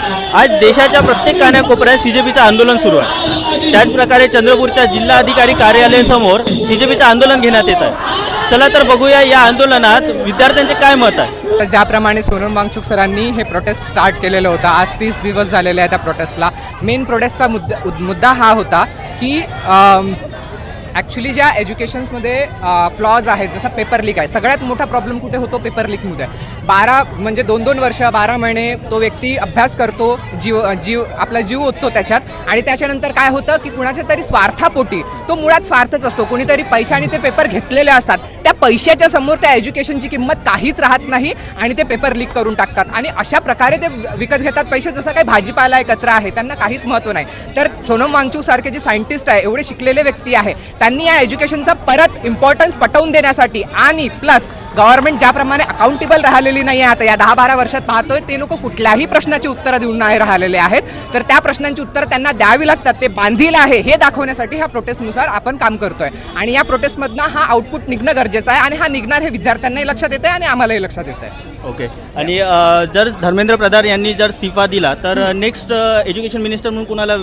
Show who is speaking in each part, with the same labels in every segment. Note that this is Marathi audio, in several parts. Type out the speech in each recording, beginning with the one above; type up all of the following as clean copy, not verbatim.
Speaker 1: आज देशाच्या प्रत्येक कानाकोपऱ्यात सीजेपीचं आंदोलन सुरू आहे। त्याचप्रकारे चंद्रपूरच्या जिल्हाधिकारी कार्यालयासमोर सीजेपीचं आंदोलन घेण्यात येत आहे। चला तर बघूया या आंदोलनात विद्यार्थ्यांचे काय मत आहे।
Speaker 2: ज्याप्रमाणे सोनम वांगचुक सरांनी हे प्रोटेस्ट स्टार्ट केलेलं होतं, आज 30 दिवस झालेले आहेत त्या प्रोटेस्टला। मेन प्रोटेस्टचा मुद्दा हा होता की ॲक्च्युली ज्या एज्युकेशन्समध्ये फ्लॉज आहेत, जसं पेपर लीक आहे, सगळ्यात मोठा प्रॉब्लेम कुठे होतो? पेपर लीकमध्ये। 12 म्हणजे 2-2 वर्ष 12 महिने तो व्यक्ती अभ्यास करतो, आपला जीव ओततो त्याच्यात, आणि त्याच्यानंतर काय होतं की कुणाच्या तरी स्वार्थापोटी, तो मुळात स्वार्थच असतो, कोणीतरी पैशाने ते पेपर घेतलेले असतात, त्या पैशाच्या समोर त्या एज्युकेशनची किंमत काहीच राहत नाही आणि ते पेपर लीक करून टाकतात आणि अशा प्रकारे ते विकत घेतात पैसे, जसं काही भाजीपाला आहे, कचरा आहे, त्यांना काहीच महत्त्व नाही। तर सोनम वांगचुक सारखे जे सायंटिस्ट आहे, एवढे शिकलेले व्यक्ती आहे, त्यांनी या एज्युकेशनचा परत इम्पॉर्टन्स पटवून देण्यासाठी आणि प्लस गव्हर्नमेंट ज्याप्रमाणे अकाउंटेबल राहिलेली नाही आहे आता या 10-12 वर्षात पाहतोय, ते लोक कुठल्याही प्रश्नाची उत्तरं देऊन नाही राहिलेले आहेत, तर त्या प्रश्नांची उत्तरं त्यांना द्यावी लागतात, ते बांधील आहे हे दाखवण्यासाठी ह्या प्रोटेस्टनुसार आपण काम करतोय आणि या प्रोटेस्टमधनं हा आउटपुट निघणं गरजेचं आहे आणि हा निघणार हे विद्यार्थ्यांनाही लक्षात येतं आहे आणि आम्हालाही लक्षात येतं आहे।
Speaker 1: ओके, आणि जर धर्मेंद्र प्रधान यांनी जर इस्तीफा दिला तर नेक्स्ट एज्युकेशन मिनिस्टर म्हणून कोणाला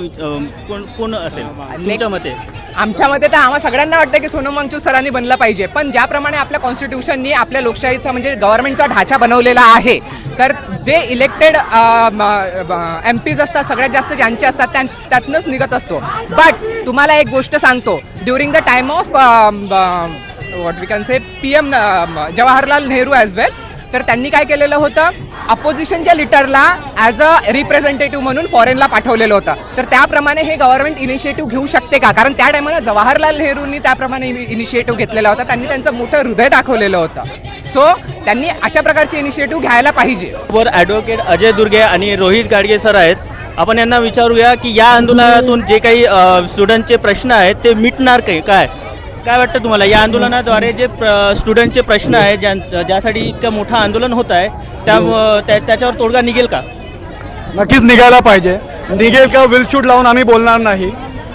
Speaker 1: कोण असेल तुमच्या मते?
Speaker 2: आमच्या मते तर आम्हा सगळ्यांना वाटतं की सोनम वांगचुक सरांनी बनलं पाहिजे, पण ज्याप्रमाणे आपल्या कॉन्स्टिट्यूशननी आपल्या लोकशाहीचा म्हणजे गव्हर्नमेंटचा ढाचा बनवलेला आहे, तर जे इलेक्टेड MPs असतात सगळ्यात जास्त ज्यांचे असतात त्यातनंच निघत असतो। बट तुम्हाला एक गोष्ट सांगतो, during the time of what we can say PM Jawaharlal Nehru as well, तर त्यांनी काय केलेलं होतं, अपोजिशनच्या लिडरला ॲज अ रिप्रेझेंटेटिव्ह म्हणून फॉरेनला पाठवलेलं होतं, तर त्याप्रमाणे हे गव्हर्नमेंट इनिशिएटिव्ह घेऊ शकते का? कारण त्या टायमाला जवाहरलाल नेहरूंनी त्याप्रमाणे इनिशिएटिव्ह घेतलेला होता, त्यांनी त्यांचं मोठं हृदय दाखवलेलं होतं। सो त्यांनी अशा प्रकारचे इनिशिएटिव्ह घ्यायला पाहिजे।
Speaker 1: वर ॲडव्होकेट अजय दुर्गे आणि रोहित गाडगे सर आहेत, आपण यांना विचारूया की या आंदोलनातून जे काही स्टुडंटचे प्रश्न आहेत ते मिटणार काय वाटतं तुम्हाला? या आंदोलनाद्वारे जे स्टुडंटचे प्रश्न आहेत ज्यासाठी इतकं मोठं आंदोलन होत आहे त्याच्यावर तोडगा निघेल का?
Speaker 3: नक्कीच निघायला पाहिजे। निघेल का विल शूट लावून आम्ही बोलणार नाही,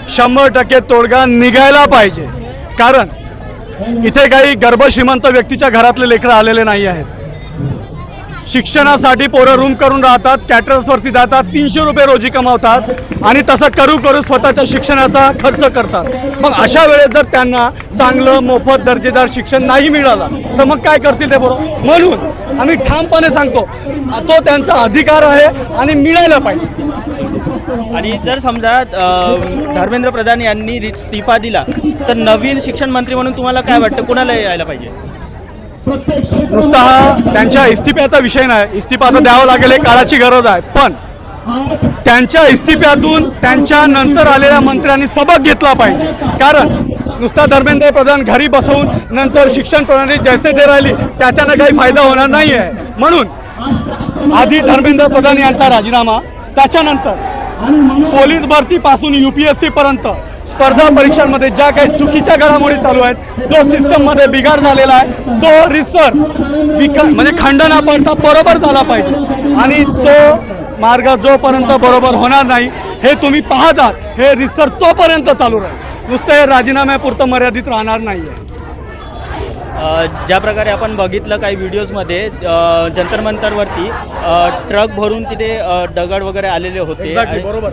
Speaker 3: 100% तोडगा निघायला पाहिजे। कारण इथे काही गर्भश्रीमंत व्यक्तीच्या घरातले लेकरं आलेले नाही आहेत। शिक्षणासाठी पोरं रूम करून राहतात, कॅटरर्सवरती जातात, 300 रुपये रोजी कमावतात आणि तसं करू स्वतःच्या शिक्षणाचा खर्च करतात। मग अशा वेळेस जर त्यांना चांगलं मोफत दर्जेदार शिक्षण नाही मिळालं तर मग काय करतील ते बरोबर? म्हणून आम्ही ठामपणे सांगतो तो त्यांचा अधिकार आहे आणि मिळायला पाहिजे।
Speaker 1: आणि जर समजा धर्मेंद्र प्रधान यांनी इस्तीफा दिला तर नवीन शिक्षण मंत्री म्हणून तुम्हाला काय वाटतं, कोणाला यायला पाहिजे?
Speaker 3: नुसता हा त्यांच्या इस्तिफ्याचा विषय नाही, इस्तिफा तर द्यावा लागेल, हे काळाची गरज आहे, पण त्यांच्या इस्तिफ्यातून त्यांच्या नंतर आलेल्या मंत्र्यांनी सबक घेतला पाहिजे। कारण नुसता धर्मेंद्र प्रधान घरी बसवून नंतर शिक्षण प्रणाली जैसे ते राहिली त्याच्यानं काही फायदा होणार नाही आहे। म्हणून आधी धर्मेंद्र प्रधान यांचा राजीनामा, त्याच्यानंतर पोलीस भरतीपासून UPSC पर्यंत स्पर्धा परीक्षांमध्ये ज्या काही चुकीच्या घडामोडी चालू आहेत, जो सिस्टममध्ये बिघाड झालेला आहे, तो रिसर म्हणजे खंडना पडता बरोबर झाला पाहिजे आणि तो मार्ग जोपर्यंत बरोबर होणार नाही हे तुम्ही पाहतात, हे रिसर तोपर्यंत चालू राहील, नुसतं हे राजीनाम्यापुरतं मर्यादित राहणार नाही आहे।
Speaker 1: ज्या प्रकारे आपण बघितलं काही व्हिडिओजमध्ये जंतर मंतरवरती ट्रक भरून तिथे दगड वगैरे आलेले होते,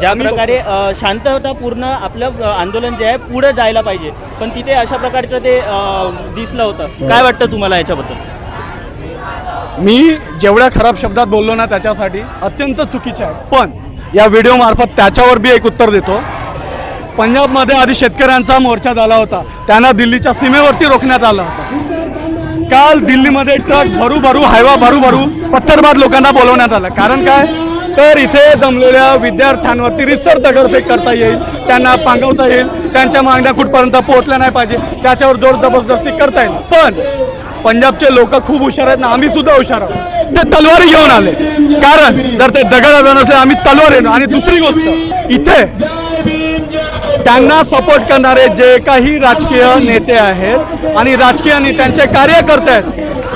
Speaker 1: ज्या प्रकारे शांततापूर्ण आपलं आंदोलन जे आहे पुढे जायला पाहिजे, पण तिथे अशा प्रकारचं ते दिसलं होतं। काय वाटतं तुम्हाला याच्याबद्दल?
Speaker 3: मी जेवढ्या खराब शब्दात बोललो ना त्याच्यासाठी अत्यंत चुकीचे आहे, पण या व्हिडिओ मार्फत त्याच्यावर बी एक उत्तर देतो। पंजाबमध्ये आधी शेतकऱ्यांचा मोर्चा झाला होता, त्यांना दिल्लीच्या सीमेवरती रोखण्यात आलं होतं। काल दिल्लीमध्ये ट्रक भरू हायवा भरू पत्थरबाद लोकांना बोलवण्यात आलं। कारण काय तर इथे जमलेल्या विद्यार्थ्यांवरती रिसर दगडफेक करता येईल, त्यांना पांगवता येईल, त्यांच्या मागण्या कुठपर्यंत पोहोचल्या नाही पाहिजे त्याच्यावर जोर जबरदस्ती करता येईल। पण पंजाबचे लोक खूप हुशार आहेत ना, आम्ही सुद्धा हुशार आहोत, ते तलवारी घेऊन आले। कारण जर ते दगड नसेल आम्ही तलवार येणार। आणि दुसरी गोष्ट, इथे त्यांना सपोर्ट करणारे जे काही राजकीय नेते आहेत आणि राजकीय नेत्यांचे कार्यकर्ते आहेत,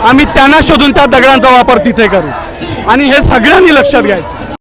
Speaker 3: आम्ही त्यांना शोधून त्या दगडांचा वापर तिथे करू आणि हे सगळ्यांनी लक्षात घ्यायचं।